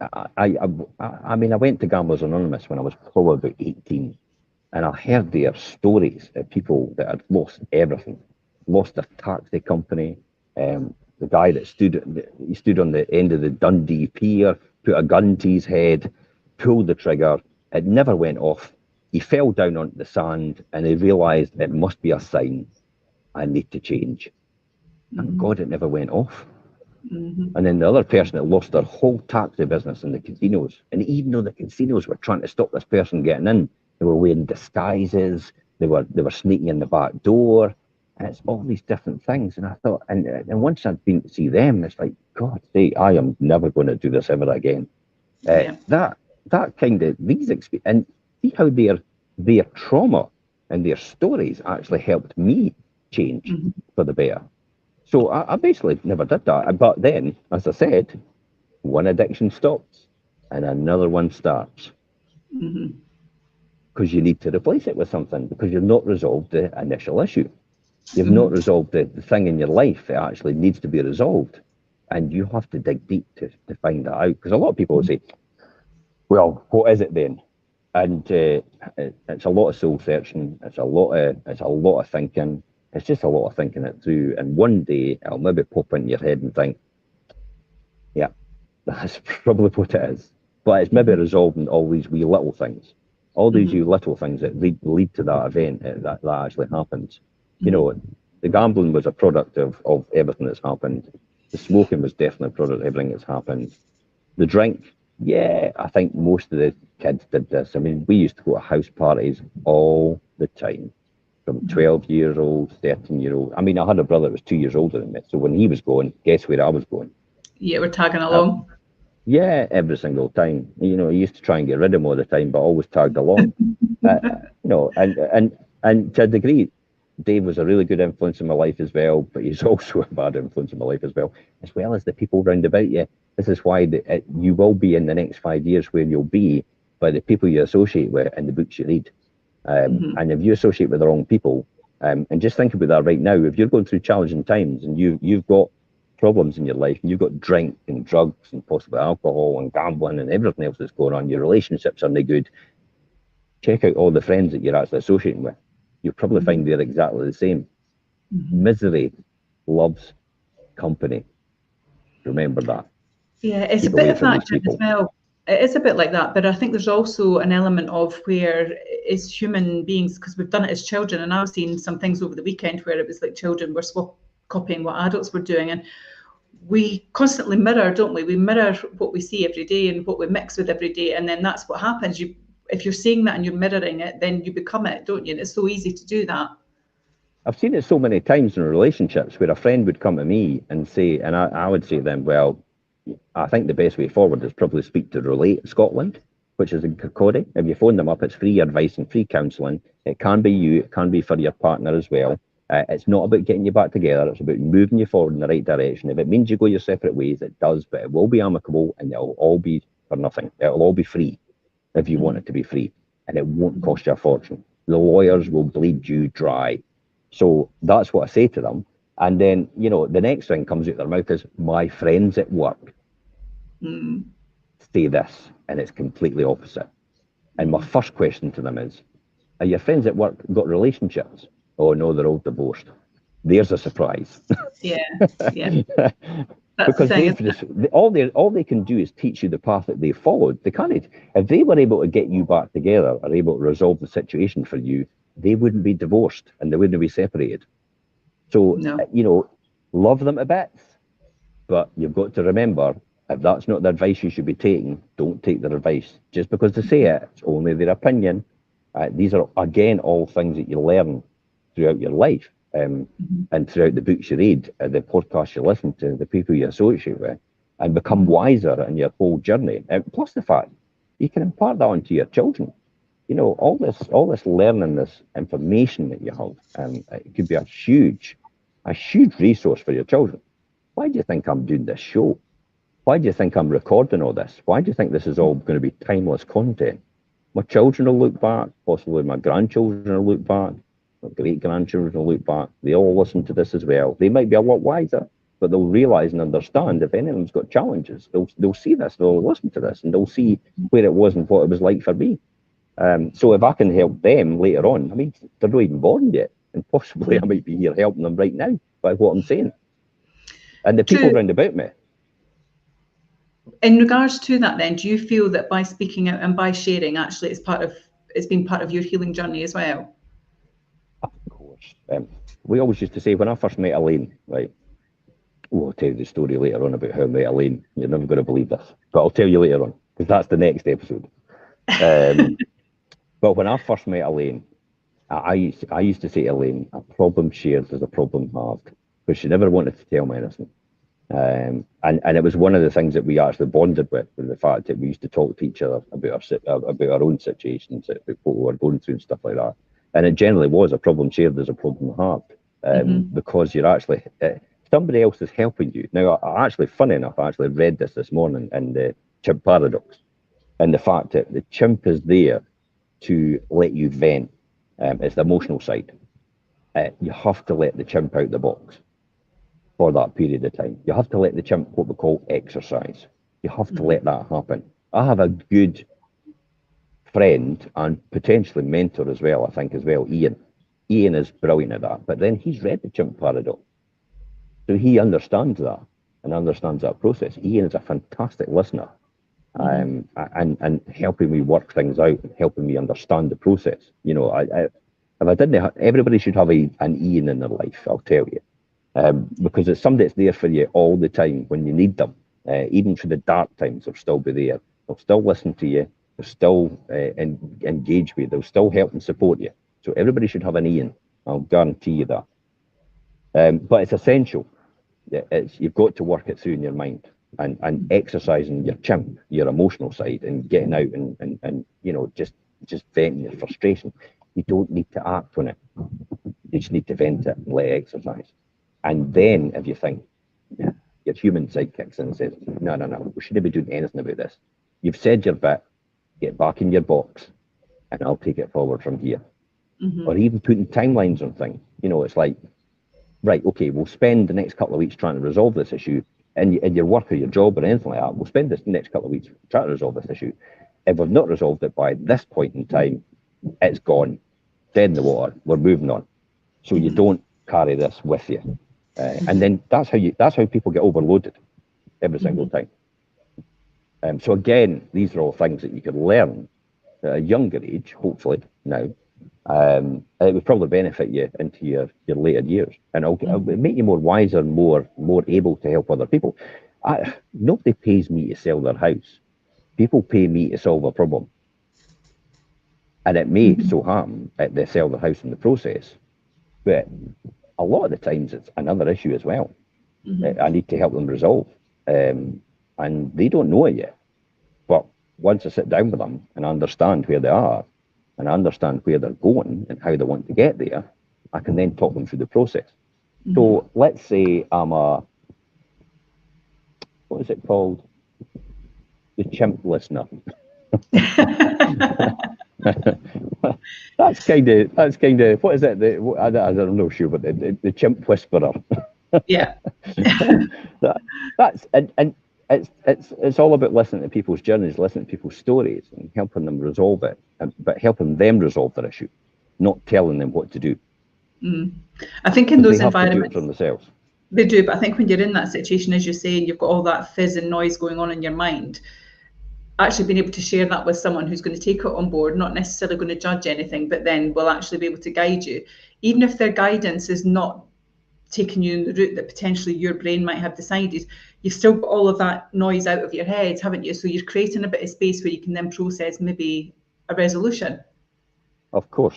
I mean, I went to Gamblers Anonymous when I was probably about 18, and I heard their stories of people that had lost everything, lost their taxi company. The guy that stood on the end of the Dundee Pier, put a gun to his head, pulled the trigger. It never went off. He fell down onto the sand, and he realised it must be a sign. I need to change. And God, it never went off. And then the other person that lost their whole taxi business in the casinos, and even though the casinos were trying to stop this person getting in, they were wearing disguises, they were sneaking in the back door, and it's all these different things. And I thought, and once I'd been to see them, it's like, God sake, I am never going to do this ever again. That kind of these experiences, and see how their trauma and their stories actually helped me change for the better. So I basically never did that. But then, as I said, one addiction stops and another one starts. Because you need to replace it with something, because you've not resolved the initial issue. You've not resolved the thing in your life that actually needs to be resolved. And you have to dig deep to find that out. Because a lot of people will say, well, what is it then? And it's a lot of soul searching. It's a lot of thinking. It's just a lot of thinking it through. And one day it'll maybe pop into your head and think, yeah, that's probably what it is. But it's maybe resolving all these wee little things, all these wee little things that lead to that event that actually happens. The gambling was a product of everything that's happened. The smoking was definitely a product of everything that's happened. The drink, yeah, I think most of the kids did this. I mean, we used to go to house parties all the time, from 12 years old, 13-year-old. I mean, I had a brother that was 2 years older than me. So when he was going, guess where I was going? Yeah, we're tagging along. Yeah, every single time. He used to try and get rid of him all the time, but always tagged along. And to a degree, Dave was a really good influence in my life as well, but he's also a bad influence in my life as well as the people round about you. This is why you will be in the next 5 years where you'll be by the people you associate with and the books you read. And if you associate with the wrong people, and just think about that right now, if you're going through challenging times and you've got problems in your life and you've got drink and drugs and possibly alcohol and gambling and everything else that's going on, your relationships aren't good, check out all the friends that you're actually associating with. You'll probably find they're exactly the same. Misery loves company. Remember that. Yeah, it's Keep a bit away of from that these people. as well. It is a bit like that, but I think there's also an element of where, as human beings, because we've done it as children, and I've seen some things over the weekend where it was like children were copying what adults were doing, and we constantly mirror, don't we? We mirror what we see every day and what we mix with every day, and then that's what happens. If you're seeing that and you're mirroring it, then you become it, don't you? And it's so easy to do that. I've seen it so many times in relationships where a friend would come to me and say, and I would say to them, well, I think the best way forward is probably speak to Relate Scotland, which is in Kirkcaldy. If you phone them up, it's free advice and free counselling. It can be you, it can be for your partner as well. It's not about getting you back together, it's about moving you forward in the right direction. If it means you go your separate ways, it does, but it will be amicable and it'll all be for nothing. It'll all be free if you want it to be free, and it won't cost you a fortune. The lawyers will bleed you dry. So that's what I say to them. And then, the next thing comes out their mouth is, my friends at work say this, and it's completely opposite. And my first question to them is, are your friends at work got relationships? Oh no, they're all divorced. There's a surprise. Yeah. That's because the thing, all they can do is teach you the path that they followed. They can't. If they were able to get you back together or able to resolve the situation for you, they wouldn't be divorced and they wouldn't be separated. So, love them to bits, but you've got to remember, if that's not the advice you should be taking, don't take their advice. Just because they say it, it's only their opinion. These are, again, all things that you learn throughout your life. And throughout the books you read, the podcasts you listen to, the people you associate with, and become wiser in your whole journey. Plus the fact you can impart that onto your children. All this learning, this information that you have, it could be a huge resource for your children. Why do you think I'm doing this show? Why do you think I'm recording all this? Why do you think this is all going to be timeless content? My children will look back, possibly my grandchildren will look back, my great-grandchildren will look back. They all listen to this as well. They might be a lot wiser, but they'll realise and understand if any of them's got challenges, they'll see this, they'll listen to this, and they'll see where it was and what it was like for me. So if I can help them later on, they're not even born yet, and possibly I might be here helping them right now by what I'm saying. And the people round about me. In regards to that then, do you feel that by speaking out and by sharing, actually it's been part of your healing journey as well? Of course. We always used to say, when I first met Elaine, right, I'll tell you the story later on about how I met Elaine. You're never going to believe this, but I'll tell you later on, because that's the next episode. But when I first met Elaine, I used to say to Elaine, a problem shared is a problem halved, because she never wanted to tell me anything. And it was one of the things that we actually bonded with the fact that we used to talk to each other about our own situations, about what we were going through and stuff like that. And it generally was a problem shared is a problem halved, because you're actually, somebody else is helping you. Now, funny enough, I actually read this morning in the chimp paradox, and the fact that the chimp is there to let you vent. It's the emotional side. You have to let the chimp out the box for that period of time. You have to let the chimp, what we call, exercise. You have to let that happen. I have a good friend and potentially mentor as well, I think as well, Ian. Ian is brilliant at that, but then he's read the chimp paradox. So he understands that and understands that process. Ian is a fantastic listener, and helping me work things out and helping me understand the process. If I didn't, everybody should have an Ian in their life, I'll tell you. Because it's somebody that's there for you all the time when you need them. Even through the dark times, they'll still be there. They'll still listen to you. They'll still engage with you. They'll still help and support you. So everybody should have an Ian. I'll guarantee you that. But it's essential. You've got to work it through in your mind and exercising your chimp, your emotional side, and getting out and just just venting your frustration. You don't need to act on it. You just need to vent it and let it exercise. And then if you think, yeah, your human side kicks in and says, no, we shouldn't be doing anything about this. You've said your bit, get back in your box, and I'll take it forward from here. Or even putting timelines on things. You know, it's like, right, okay, we'll spend the next couple of weeks trying to resolve this issue in your work or your job or anything like that. We'll spend this next couple of weeks trying to resolve this issue. If we've not resolved it by this point in time, it's gone, dead in the water, we're moving on. So you don't carry this with you. And then that's how people get overloaded every single time. So again, these are all things that you can learn at a younger age, hopefully now. It would probably benefit you into your later years, and it'll make you more wiser, more able to help other people. Nobody pays me to sell their house. People pay me to solve a problem, and it may so happen that they sell the house in the process, but a lot of the times it's another issue as well. I need to help them resolve, and they don't know it yet. But once I sit down with them and understand where they are, and understand where they're going and how they want to get there, I can then talk them through the process. So let's say I'm what is it called? The chimp listener. that's kind of what is it? I don't know, sure, but the chimp whisperer. Yeah. That's it's all about listening to people's journeys, listening to people's stories, and helping them resolve it, but helping them resolve their issue, not telling them what to do. I think in those environments, they have to do it for themselves. They do, but I think when you're in that situation, as you say, and you've got all that fizz and noise going on in your mind, actually being able to share that with someone who's going to take it on board, not necessarily going to judge anything, but then will actually be able to guide you, even if their guidance is not taking you in the route that potentially your brain might have decided. You've still got all of that noise out of your head, haven't you? So you're creating a bit of space where you can then process maybe a resolution. Of course.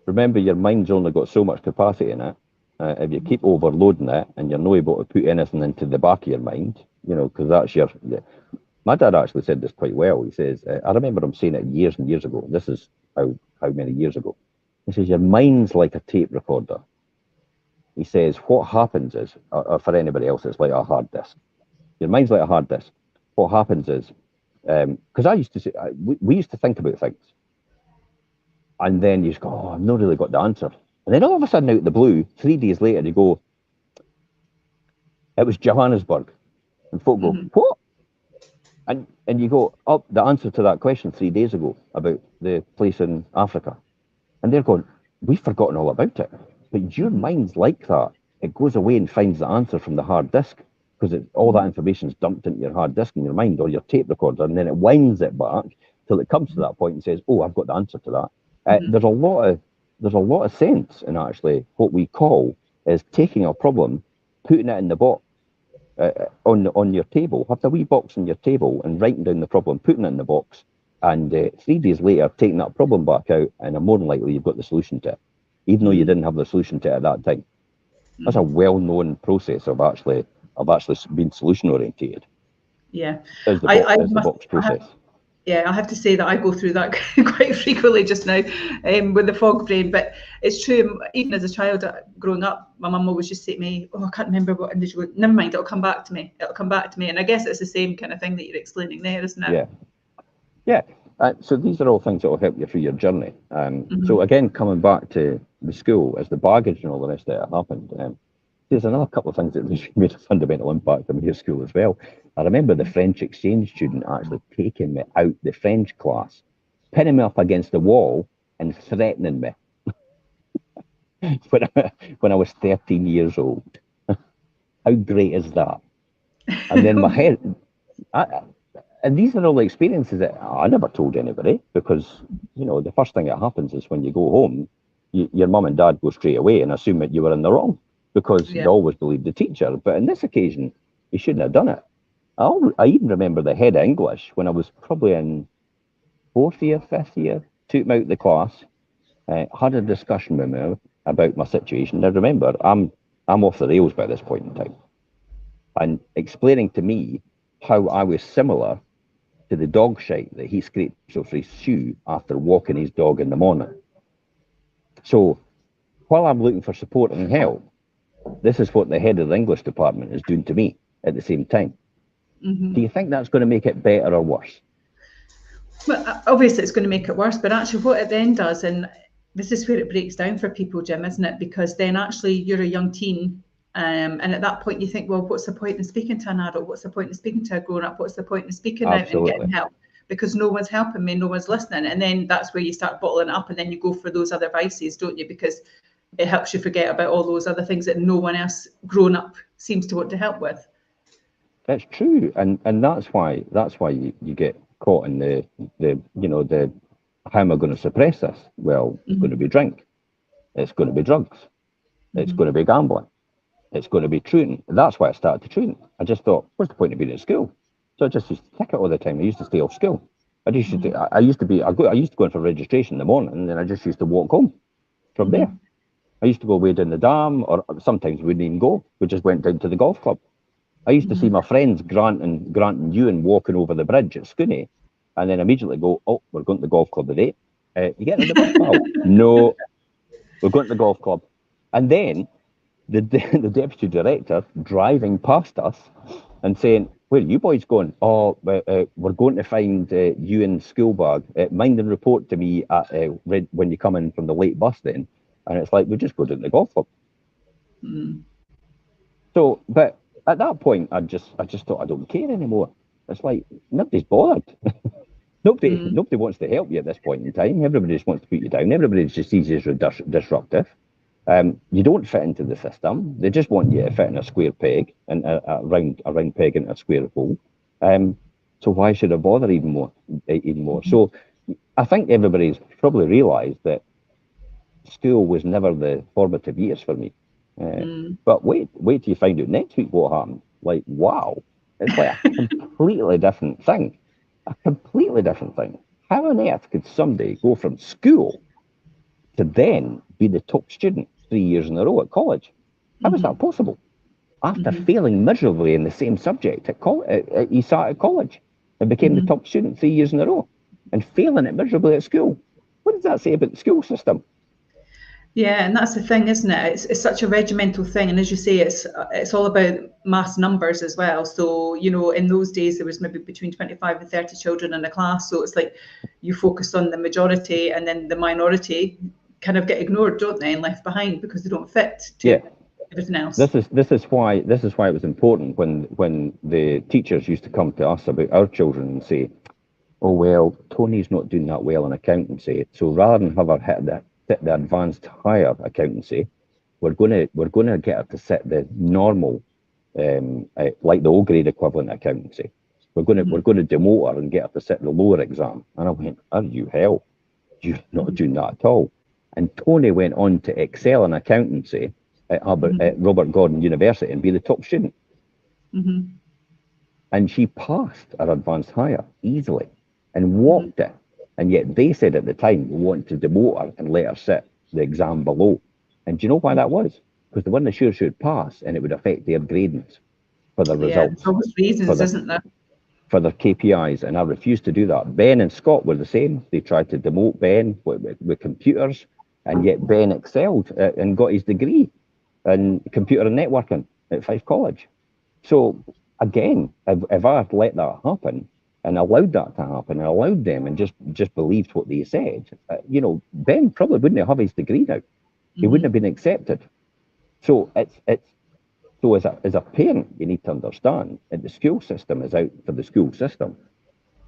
Remember, your mind's only got so much capacity in it. If you keep overloading it and you're not able to put anything into the back of your mind, you know, because that's your... My dad actually said this quite well. He says, I remember him saying it years and years ago. This is how many years ago. He says, your mind's like a tape recorder. He says, what happens is, or for anybody else, it's like a hard disk. Your mind's like a hard disk. What happens is, because I used to say, we used to think about things. And then you just go, oh, I've not really got the answer. And then all of a sudden, out of the blue, 3 days later, you go, it was Johannesburg. And folk go, what? And you go, oh, the answer to that question 3 days ago about the place in Africa. And they're going, we've forgotten all about it. But your mind's like that. It goes away and finds the answer from the hard disk, because all that information is dumped into your hard disk in your mind or your tape recorder, and then it winds it back till it comes to that point and says, oh, I've got the answer to that. There's a lot of sense in actually what we call is taking a problem, putting it in the box on your table. Have the wee box on your table and writing down the problem, putting it in the box, and 3 days later taking that problem back out, and more than likely you've got the solution to it, even though you didn't have the solution to it at that time. That's a well-known process of actually being solution orientated. Yeah, the box process. I have to say that I go through that quite frequently just now with the fog brain. But it's true, even as a child growing up, my mum always just say to me, oh, I can't remember what, and she go, never mind, it'll come back to me. And I guess it's the same kind of thing that you're explaining there, isn't it? Yeah. So these are all things that will help you through your journey. So again, coming back to the school, as the baggage and all the rest of it happened, there's another couple of things that really made a fundamental impact on me at school as well. I remember the French exchange student actually taking me out the French class, pinning me up against the wall and threatening me when I was 13 years old. How great is that? And then my head... And these are all the experiences that I never told anybody, because, you know, the first thing that happens is when you go home, your mum and dad go straight away and assume that you were in the wrong, because you always believe the teacher. But in this occasion, you shouldn't have done it. I even remember the head of English, when I was probably in 4th year, 5th year, took me out of the class, had a discussion with me about my situation. Now remember, I'm off the rails by this point in time, and explaining to me how I was similar to the dog shite that he scrapes off his shoe after walking his dog in the morning. So while I'm looking for support and help, this is what the head of the English department is doing to me at the same time. Mm-hmm. Do you think that's going to make it better or worse? Well, obviously it's going to make it worse, but actually what it then does, and this is where it breaks down for people, Jim, isn't it? Because then actually you're a young teen, and at that point you think, well, what's the point in speaking to an adult? What's the point in speaking to a grown-up? What's the point in speaking out and getting help? Because no one's helping me, no one's listening. And then that's where you start bottling it up, and then you go for those other vices, don't you? Because it helps you forget about all those other things that no one else grown up seems to want to help with. That's true, and that's why you get caught in the how am I going to suppress this? Well, it's going to be drink, it's going to be drugs, it's going to be gambling, it's going to be truanting. That's why I started to truant. I just thought, what's the point of being at school? So I just used to tick it all the time. I used to stay off school. I used to go in for registration in the morning, and then I just used to walk home from there. I used to go way down the dam, or sometimes we wouldn't even go. We just went down to the golf club. I used to see my friends, Grant and Ewan, walking over the bridge at Scooney, and then immediately go, oh, we're going to the golf club today. You getting in the bus, pal? No, we're going to the golf club. And then the deputy director driving past us and saying, where are you boys going? Oh, we're going to find Ewan's school bag. Mind and report to me at when you come in from the late bus then. And it's like, we just go to the golf club. So, but at that point, I just thought, I don't care anymore. It's like, nobody's bothered. Nobody wants to help you at this point in time. Everybody just wants to put you down. Everybody just sees you as disruptive. You don't fit into the system. They just want you to fit in a square peg and a round peg into a square hole. So why should I bother even more? So I think everybody's probably realised that school was never the formative years for me. But wait till you find out next week what happened. Like, wow, it's like a completely different thing. A completely different thing. How on earth could somebody go from school to then be the top student 3 years in a row at college? How is that possible? After failing miserably in the same subject at college, he sat at college and became the top student 3 years in a row, and failing it miserably at school. What does that say about the school system? Yeah, and that's the thing, isn't it? It's such a regimental thing, and as you say, it's all about mass numbers as well. So, you know, in those days there was maybe between 25 and 30 children in a class, so it's like you focus on the majority, and then the minority kind of get ignored, don't they, and left behind because they don't fit to everything else. This is why it was important when the teachers used to come to us about our children and say, oh well, Tony's not doing that well in accountancy, so rather than have her hit the advanced higher accountancy, we're going to get her to sit the normal, like the O grade equivalent accountancy. We're going to demote her and get her to sit the lower exam. And I went, are you hell? You're not doing that at all. And Tony went on to excel in accountancy at Robert Gordon University and be the top student. And she passed her advanced higher easily and walked it. And yet they said at the time, we want to demote her and let her sit the exam below. And do you know why that was? Because they weren't sure she would pass, and it would affect their gradings for their results. For those reasons, isn't there? For their KPIs, and I refused to do that. Ben and Scott were the same. They tried to demote Ben with computers, and yet Ben excelled and got his degree in computer and networking at Fife College. So again, if I had let that happen, and allowed that to happen, and allowed them and just believed what they said, Ben probably wouldn't have his degree now. He wouldn't have been accepted. So so as a parent, you need to understand that the school system is out for the school system,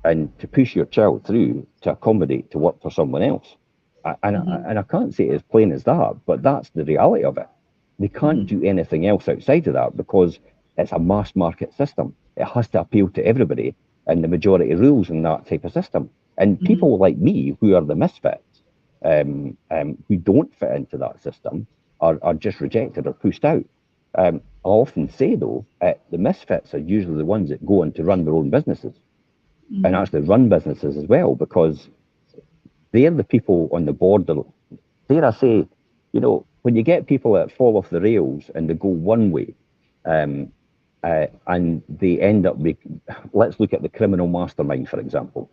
and to push your child through to accommodate to work for someone else. And I can't say it as plain as that, but that's the reality of it. They can't do anything else outside of that because it's a mass market system. It has to appeal to everybody, and the majority rules in that type of system. And people like me, who are the misfits, who don't fit into that system, are just rejected or pushed out. I often say, though, the misfits are usually the ones that go on to run their own businesses, and actually run businesses as well, because they're the people on the border. Dare I say, when you get people that fall off the rails and they go one way, and they end up let's look at the criminal mastermind, for example.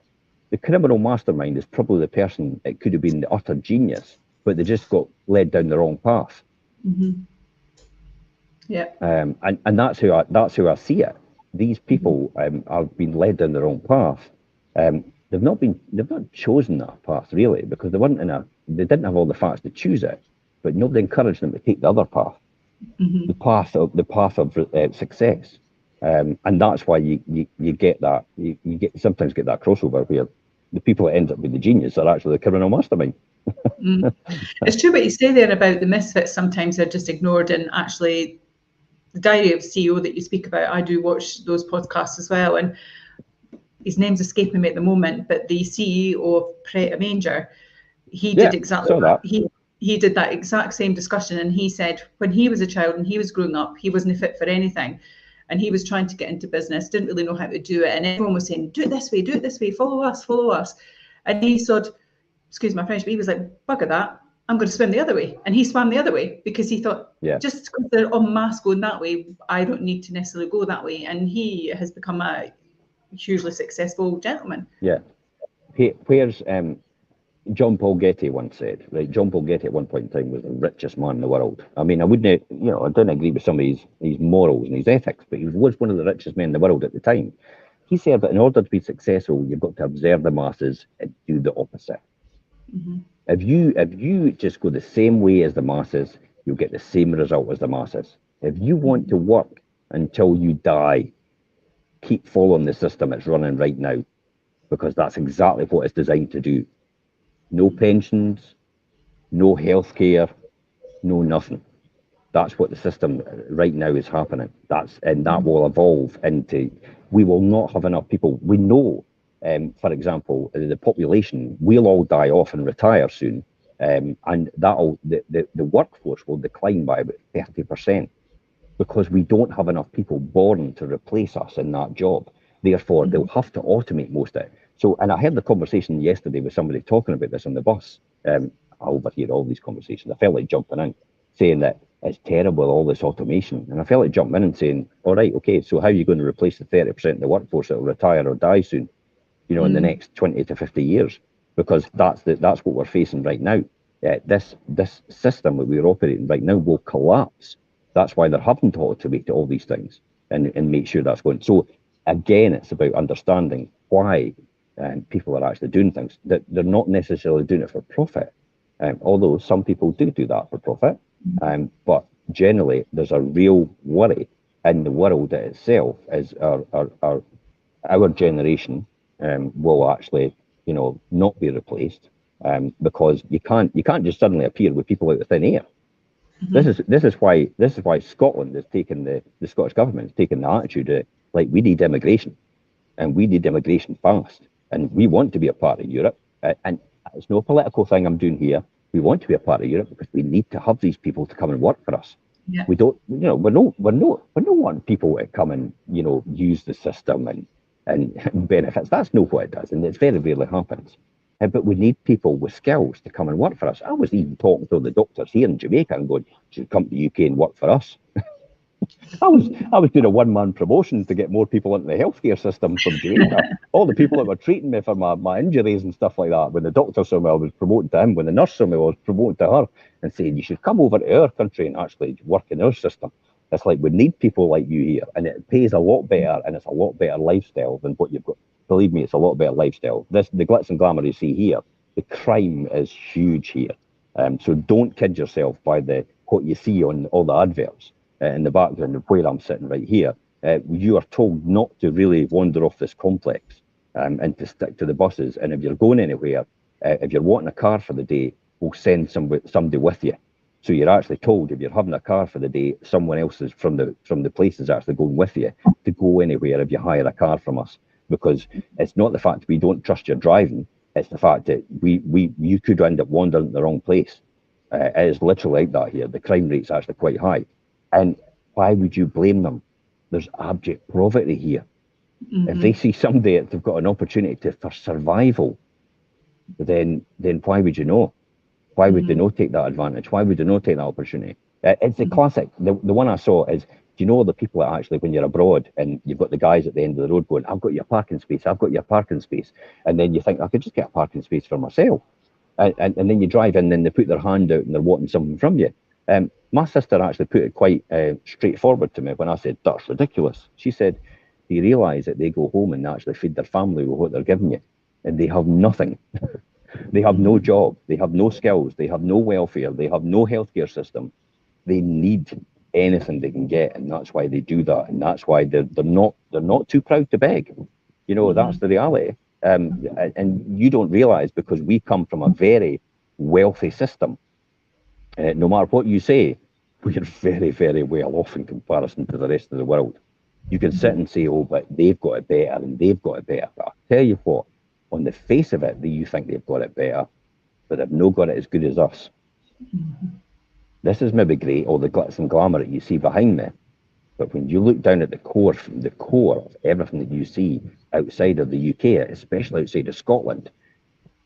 The criminal mastermind is probably the person, it could have been the utter genius, but they just got led down the wrong path. Mm-hmm. Yeah. And that's how I see it. These people have been led down the wrong path. They've not chosen that path really, because they didn't have all the facts to choose it, but nobody encouraged them to take the other path, the path of success. And that's why you get that sometimes get that crossover where the people that end up being the genius are actually the criminal mastermind. It's true what you say there about the misfits. Sometimes they're just ignored, and actually the Diary of CEO that you speak about, I do watch those podcasts as well, and his name's escaping me at the moment, but the CEO of Pret a Manger, he did exactly that. He did that exact same discussion, and he said when he was a child and he was growing up, he wasn't fit for anything, and he was trying to get into business, didn't really know how to do it, and everyone was saying, do it this way, follow us, and he said, excuse my French, but he was like, bugger that, I'm going to swim the other way. And he swam the other way because he thought, just because they're en masse going that way, I don't need to necessarily go that way. And he has become a hugely successful gentleman. Yeah. Where's John Paul Getty once said, right? John Paul Getty at one point in time was the richest man in the world. I mean, I didn't agree with some of his morals and his ethics, but he was one of the richest men in the world at the time. He said that in order to be successful, you've got to observe the masses and do the opposite. Mm-hmm. If you just go the same way as the masses, you'll get the same result as the masses. If you want to work until you die, keep following the system it's running right now, because that's exactly what it's designed to do. No pensions, no healthcare, no nothing. That's what the system right now is happening. That will evolve into, we will not have enough people. We know, for example, the population, we'll all die off and retire soon. And the workforce will decline by about 30% because we don't have enough people born to replace us in that job. Therefore, they'll have to automate most of it. So, and I had the conversation yesterday with somebody talking about this on the bus. I overhear all these conversations. I felt like jumping in, saying that it's terrible, all this automation. And I felt like jumping in and saying, all right, okay, so how are you going to replace the 30% of the workforce that will retire or die soon, in the next 20 to 50 years? Because that's what we're facing right now. This system that we're operating right now will collapse. That's why they're having to automate all these things and make sure that's going. So again, it's about understanding why people are actually doing things. That they're not necessarily doing it for profit, although some people do that for profit. But generally, there's a real worry in the world itself as our generation will actually, not be replaced because you can't just suddenly appear with people out of thin air. This is why Scotland has taken the Scottish government has taken the attitude of, like, we need immigration, and we need immigration fast, and we want to be a part of Europe, and it's no political thing I'm doing here. We want to be a part of Europe because we need to have these people to come and work for us. Yeah. We don't, we're not wanting people to come and use the system and benefits. That's not what it does, and it very rarely happens. But we need people with skills to come and work for us. I was even talking to the doctors here in Jamaica and going, should come to the UK and work for us. I was doing a one-man promotion to get more people into the healthcare system from Jamaica. All the people that were treating me for my injuries and stuff like that. When the doctor saw me, I was promoting to him. When the nurse saw me, I was promoting to her and saying, you should come over to our country and actually work in our system. It's like, we need people like you here, and it pays a lot better, and it's a lot better lifestyle than what you've got. Believe me, it's a lot better lifestyle. The glitz and glamour you see here, the crime is huge here. So don't kid yourself by what you see on all the adverts. In the background of where I'm sitting right here, you are told not to really wander off this complex and to stick to the buses. And if you're going anywhere, if you're wanting a car for the day, we'll send somebody with you. So you're actually told, if you're having a car for the day, someone else is from the place is actually going with you to go anywhere if you hire a car from us. Because it's not the fact we don't trust your driving, it's the fact that you could end up wandering in the wrong place. It is literally like that here. The crime rate's actually quite high. And why would you blame them? There's abject poverty here. If they see someday that they've got an opportunity for survival, then why would you know? Why would they not take that advantage? Why would they not take that opportunity? It's the classic. The one I saw is, you know the people that actually, when you're abroad and you've got the guys at the end of the road going, I've got your parking space, I've got your parking space. And then you think, I could just get a parking space for myself. And then you drive in and they put their hand out and they're wanting something from you. My sister actually put it quite straightforward to me when I said, that's ridiculous. She said, do you realise that they go home and actually feed their family with what they're giving you? And they have nothing. They have no job. They have no skills. They have no welfare. They have no healthcare system. They need anything they can get, and that's why they do that. And that's why they're not too proud to beg. You know, that's the reality. And you don't realise, because we come from a very wealthy system. No matter what you say, we're very, very well off in comparison to the rest of the world. You can sit and say, oh, but they've got it better and they've got it better. But I'll tell you what, on the face of it, you think they've got it better, but they've not got it as good as us. This is maybe great, all the glitz and glamour that you see behind me. But when you look down at the core of everything that you see outside of the UK, especially outside of Scotland,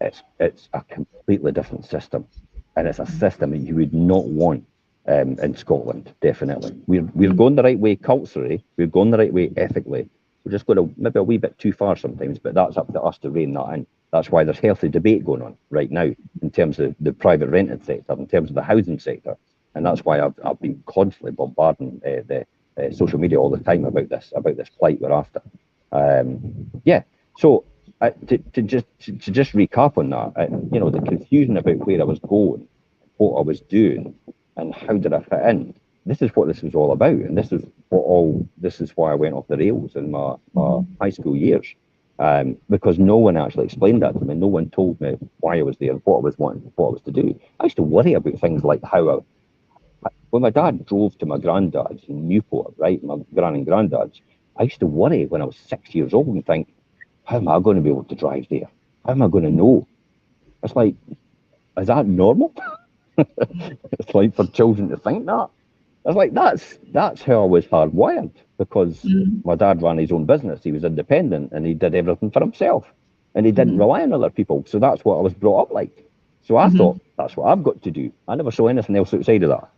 it's a completely different system. And it's a system that you would not want in Scotland, definitely. We're going the right way culturally, we're going the right way ethically. We're just going maybe a wee bit too far sometimes, but that's up to us to rein that in. That's why there's healthy debate going on right now in terms of the private rented sector, in terms of the housing sector. And that's why I've been constantly bombarding the social media all the time about this plight we're after. So to just recap on that, you know, the confusion about where I was going, what I was doing, and how did I fit in. This is what this was all about, and this is why I went off the rails in my high school years, because no one actually explained that to me. No one told me why I was there, what I was wanting, what I was to do. I used to worry about things like when my dad drove to my granddad's in Newport, right, my gran and granddad's, I used to worry when I was 6 years old and think, how am I going to be able to drive there? How am I going to know? It's like, is that normal? It's like for children to think that. I was like, that's how I was hardwired, because my dad ran his own business. He was independent and he did everything for himself, and he didn't rely on other people. So that's what I was brought up like. So I thought, that's what I've got to do. I never saw anything else outside of that.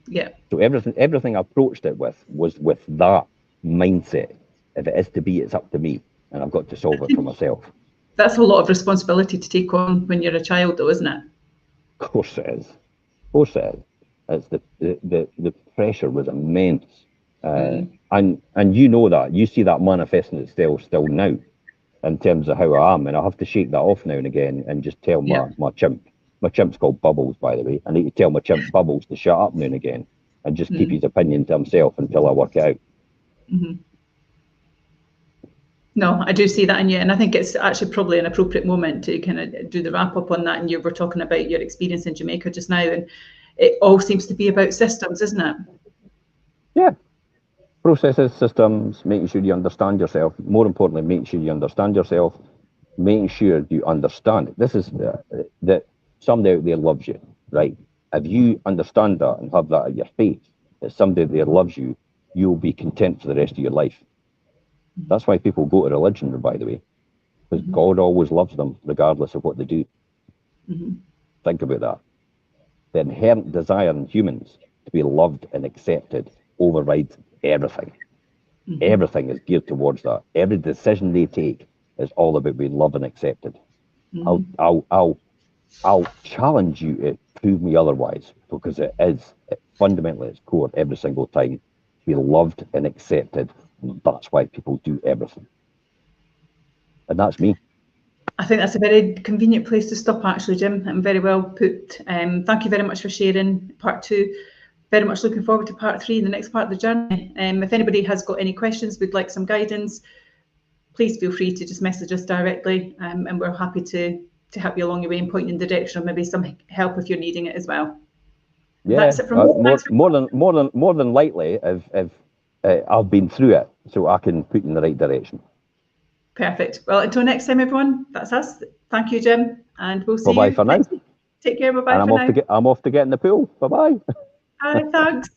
Yeah. So everything I approached it with was with that mindset. If it is to be, it's up to me, and I've got to solve it for myself. That's a lot of responsibility to take on when you're a child, though, isn't it? Of course it is. Of course it is. It's the pressure was immense, and you know that. You see that manifesting itself still now, in terms of how I am, and I have to shake that off now and again and just tell my chimp. My chimp's called Bubbles, by the way. I need to tell my chimp Bubbles to shut up now and again and just keep his opinion to himself until I work it out. No, I do see that in you, and I think it's actually probably an appropriate moment to kind of do the wrap up on that. And you were talking about your experience in Jamaica just now, and it all seems to be about systems, isn't it? Yeah. Processes, systems, making sure you understand yourself. More importantly, making sure you understand yourself, making sure you understand. This is that somebody out there loves you, right? If you understand that and have that at your face, that somebody there loves you, you'll be content for the rest of your life. That's why people go to religion, by the way, because God always loves them regardless of what they do. Think about that. The inherent desire in humans to be loved and accepted overrides everything. Everything is geared towards that. Every decision they take is all about being loved and accepted. I'll challenge you to prove me otherwise, because it is fundamentally its core every single time to be loved and accepted. And that's why people do everything. And that's me. I think that's a very convenient place to stop, actually, Jim, and very well put. Thank you very much for sharing part 2. Very much looking forward to part 3, the next part of the journey. If anybody has got any questions, would like some guidance, please feel free to just message us directly, and we're happy to help you along your way and point you in the direction of maybe some help if you're needing it as well. Yeah, that's it from more than likely, if I've been through it, so I can put you in the right direction. Perfect. Well, until next time, everyone, that's us. Thank you, Jim, and we'll see bye-bye you for now. Take care. Bye-bye and for now. I'm off to get in the pool. Bye-bye. Thanks.